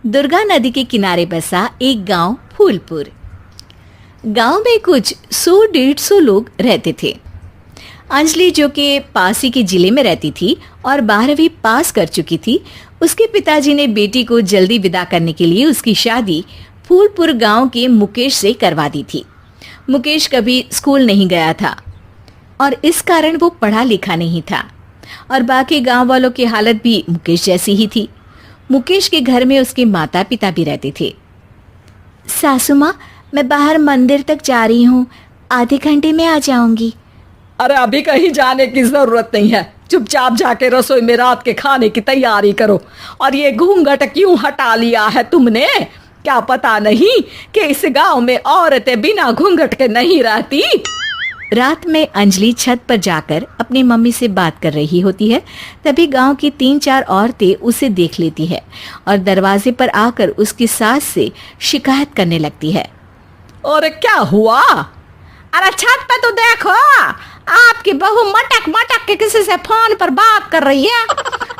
दुर्गा नदी के किनारे बसा एक गांव फूलपुर। गांव में कुछ 100-150 लोग रहते थे। अंजलि, जो कि पास ही के जिले में रहती थी और 12वीं पास कर चुकी थी, उसके पिताजी ने बेटी को जल्दी विदा करने के लिए उसकी शादी फूलपुर गांव के मुकेश से करवा दी थी। मुकेश कभी स्कूल नहीं गया था और इस कारण वो पढ़ा लिखा नहीं था और बाकी गांव वालों की हालत भी मुकेश जैसी ही थी। मुकेश के घर में उसके माता पिता भी रहते थे। सासू माँ, मैं बाहर मंदिर तक जा रही हूँ, आधे घंटे में आ जाऊंगी। अरे अभी कहीं जाने की जरूरत नहीं है, चुपचाप जाके रसोई में रात के खाने की तैयारी करो। और ये घूंघट क्यों हटा लिया है तुमने? क्या पता नहीं कि इस गांव में औरतें बिना घूंघट के नहीं रहती? रात में अंजलि छत पर जाकर अपनी मम्मी से बात कर रही होती है। तभी गांव की 3-4 औरतें उसे देख लेती है और दरवाजे पर आकर उसकी सास से शिकायत करने लगती है। और क्या हुआ? अरे छत पे तो देखो, आपकी बहू मटक मटक के किसी से फोन पर बात कर रही है।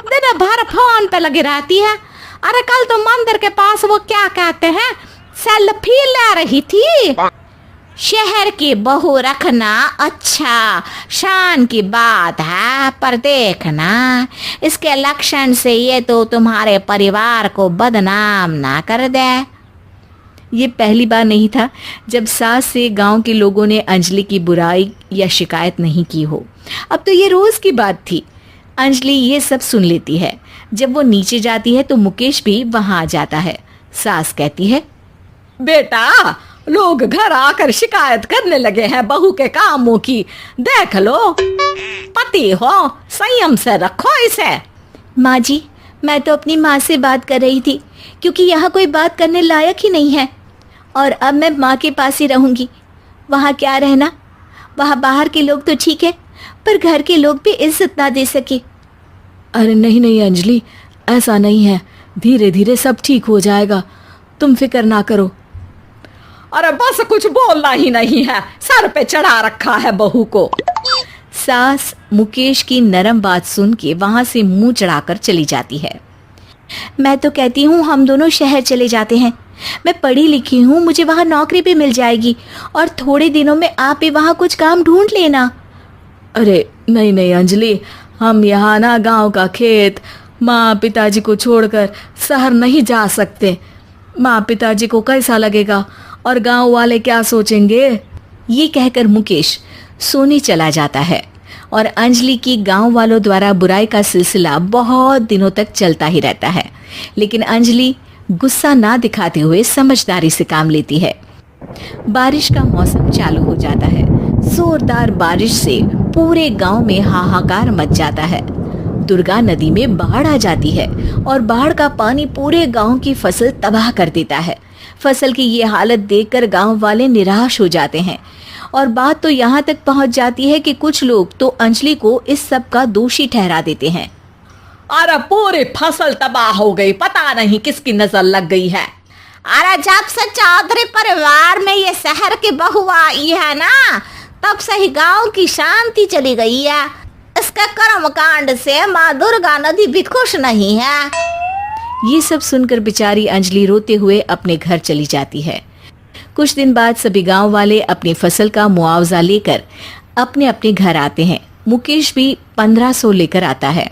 दिन भर फोन पे लगी रहती है। अरे कल तो मंदिर के पास वो क्या कहते हैं, सेल्फी ले रही थी। शहर की बहू रखना अच्छा शान की बात है, पर देखना इसके लक्षण से ये तो तुम्हारे परिवार को बदनाम ना कर दे। ये पहली बार नहीं था जब सास से गांव के लोगों ने अंजलि की बुराई या शिकायत नहीं की हो। अब तो ये रोज की बात थी। अंजलि ये सब सुन लेती है। जब वो नीचे जाती है तो मुकेश भी वहां आ जाता है। सास कहती है, बेटा, लोग घर आकर शिकायत करने लगे हैं बहू के कामों की। देख लो, पति हो, संयम से रखो इसे। माँ जी, मैं तो अपनी माँ से बात कर रही थी, क्योंकि यहाँ कोई बात करने लायक ही नहीं है और अब मैं माँ के पास ही रहूंगी। वहाँ क्या रहना, वहाँ बाहर के लोग तो ठीक है, पर घर के लोग भी इज्जत ना दे सके। अरे नहीं नहीं अंजलि, ऐसा नहीं है, धीरे धीरे सब ठीक हो जाएगा, तुम फिक्र ना करो। अरे बस कुछ बोलना ही नहीं है, सर पे चढ़ा रखा है बहू को। सास मुकेश की नरम बात सुन के वहां से मुंह चढ़ाकर चली जाती है। मैं तो कहती हूँ हम दोनों शहर चले जाते हैं। मैं पढ़ी लिखी हूँ, मुझे वहाँ नौकरी भी मिल जाएगी और थोड़े दिनों में आप भी वहाँ कुछ काम ढूंढ लेना। अरे नहीं नहीं अंजलि, हम यहाँ ना गांव का खेत, माँ पिताजी को छोड़कर शहर नहीं जा सकते। माँ पिताजी को कैसा लगेगा और गांव वाले क्या सोचेंगे? ये कहकर मुकेश सोने चला जाता है और अंजलि की गांव वालों द्वारा बुराई का सिलसिला बहुत दिनों तक चलता ही रहता है। लेकिन अंजलि गुस्सा ना दिखाते हुए समझदारी से काम लेती है। बारिश का मौसम चालू हो जाता है। जोरदार बारिश से पूरे गांव में हाहाकार मच जाता है। दुर्गा नदी में बाढ़ आ जाती है और बाढ़ का पानी पूरे गांव की फसल तबाह कर देता है। फसल की ये हालत देखकर गांव वाले निराश हो जाते हैं और बात तो यहाँ तक पहुँच जाती है कि कुछ लोग तो अंजलि को इस सब का दोषी ठहरा देते हैं। अरे पूरी फसल तबाह हो गई, पता नहीं किसकी नजर लग गई है। अरे जब से चौधरी परिवार में ये शहर की बहू आई है ना, तब से ही गांव की शांति चली गई है। इसके कर्म कांड से माँ दुर्गा नदी भी खुश नहीं है। ये सब सुनकर बेचारी अंजलि रोते हुए अपने घर चली जाती है। कुछ दिन बाद सभी गांव वाले अपनी फसल का मुआवजा लेकर अपने अपने घर आते हैं। मुकेश भी 1500 लेकर आता है।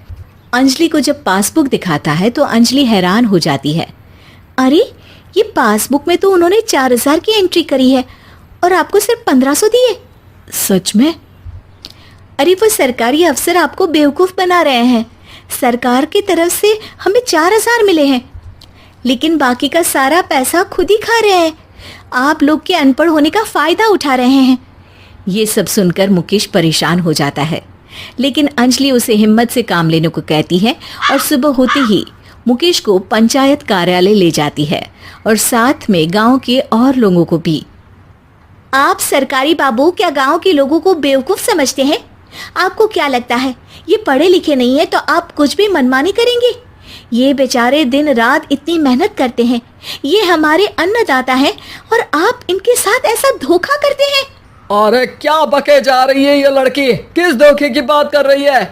अंजलि को जब पासबुक दिखाता है तो अंजलि हैरान हो जाती है। अरे, ये पासबुक में तो उन्होंने 4000 की एंट्री करी है और आपको सिर्फ 1500 दिए। सच में? अरे, वो सरकारी अफसर आपको बेवकूफ बना रहे हैं। सरकार की तरफ से हमें 4000 मिले हैं, लेकिन बाकी का सारा पैसा खुद ही खा रहे हैं। आप लोग के अनपढ़ होने का फायदा उठा रहे हैं। ये सब सुनकर मुकेश परेशान हो जाता है, लेकिन अंजलि उसे हिम्मत से काम लेने को कहती है और सुबह होते ही मुकेश को पंचायत कार्यालय ले जाती है और साथ में गांव के और लोगों को भी। आप सरकारी बाबू क्या गांव के लोगों को बेवकूफ समझते हैं? आपको क्या लगता है ये पढ़े लिखे नहीं है तो आप कुछ भी मनमानी करेंगे? ये बेचारे दिन रात इतनी मेहनत करते हैं, ये हमारे अन्नदाता हैं और आप इनके साथ ऐसा धोखा करते हैं। अरे क्या बके जा रही है ये लड़की, किस धोखे की बात कर रही है?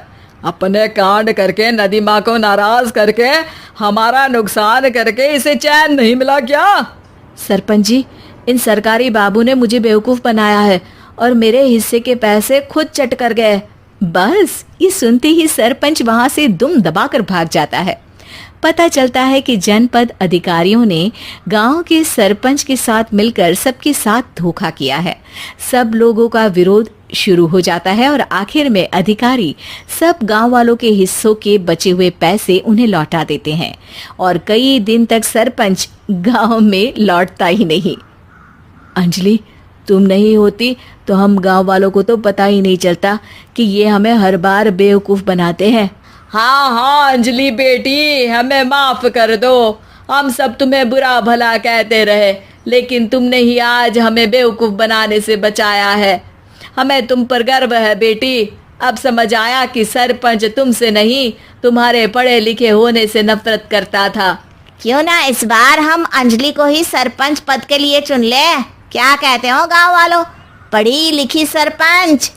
अपने कांड करके नदी माँ को नाराज करके हमारा नुकसान करके इसे चैन नहीं मिला क्या? सरपंच जी, इन सरकारी बाबू ने मुझे बेवकूफ बनाया है और मेरे हिस्से के पैसे खुद चट कर गए। बस ये सुनते ही सरपंच वहां से दुम दबाकर भाग जाता है। पता चलता है कि जनपद अधिकारियों ने गांव के सरपंच के साथ मिलकर सबके साथ धोखा किया है। सब लोगों का विरोध शुरू हो जाता है और आखिर में अधिकारी सब गांव वालों के हिस्सों के बचे हुए पैसे उन्हें लौटा देते हैं और कई दिन तक सरपंच गांव में लौटता ही नहीं। अंजलि, तुम नहीं होती तो हम गांव वालों को तो पता ही नहीं चलता कि ये हमें हर बार बेवकूफ बनाते हैं। हाँ हाँ अंजलि बेटी, हमें माफ कर दो। हम सब तुम्हें बुरा भला कहते रहे, लेकिन तुमने ही आज हमें बेवकूफ बनाने से बचाया है। हमें तुम पर गर्व है बेटी। अब समझ आया कि सरपंच तुमसे नहीं, तुम्हारे पढ़े लिखे होने से नफरत करता था। क्यों ना इस बार हम अंजलि को ही सरपंच पद के लिए चुन ले? क्या कहते हो गांव वालों? पढ़ी लिखी सरपंच।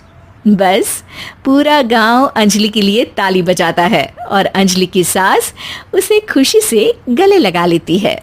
बस पूरा गांव अंजलि के लिए ताली बजाता है और अंजलि की सास उसे खुशी से गले लगा लेती है।